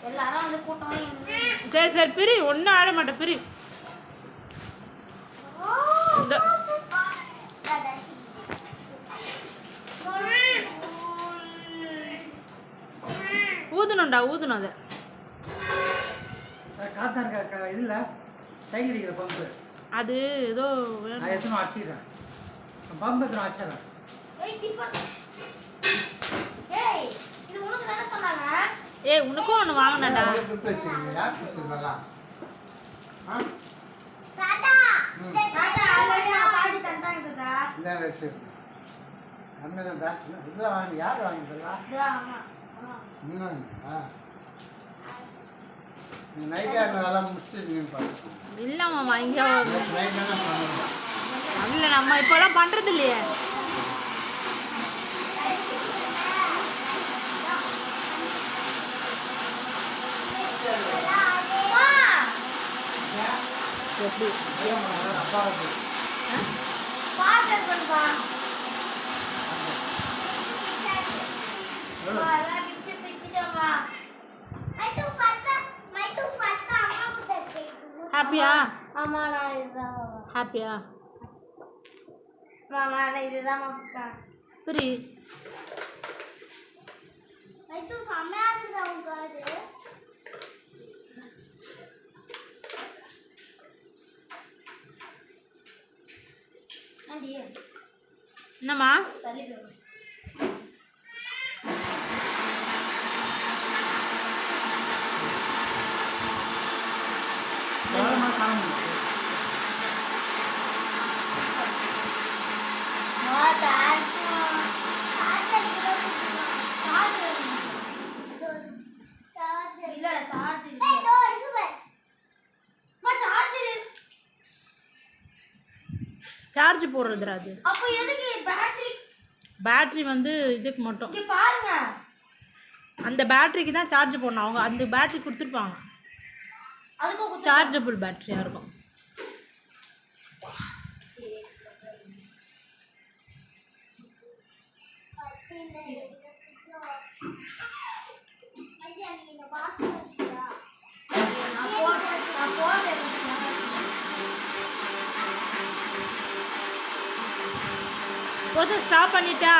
எல்லாரும் வந்து கூட்டம். சரி சரி பிரி, ஒன்றும் ஆட மாட்டேன் பிரி. ஊதணும்டா, ஊதணும் அதை. இல்ல சைக்கிள் அடிக்கிற பம்பு அது ஏதோ எத்தனை அடிச்சிடுறேன். பம்பு எத்தனை அடிச்சிடறேன். ஏய் உனக்கும் ஒன்று வாங்கினடா. யார் வாங்கிட்டா இல்லை மாமா, இங்கே இல்லை நம்ம இப்போலாம் பண்ணுறது இல்லையே. எப்படி ஹாப்பியா? ஆமா நான் இதுதான் ஹாப்பியா மாமா, நான் இதுதான் மாமா. புரி மைத்து செமையா இருக்குதா உங்க அது? ஆண்டி என்னம்மா? தள்ளி போடு. சார்ஜ் போடுறதுடா அது. அப்போ எதுக்கு பேட்டரி? பேட்டரி வந்து இதுக்கு மட்டும். இங்க பாருங்க, அந்த பேட்டரிக்கு தான் சார்ஜ் போடணும். அவங்க அந்த பேட்டரி கொடுத்துருப்பாங்க. அதுக்கு சார்ஜபிள் பேட்டரியாக இருக்கும். போதும், ஸ்டாப் பண்ணிட்டா.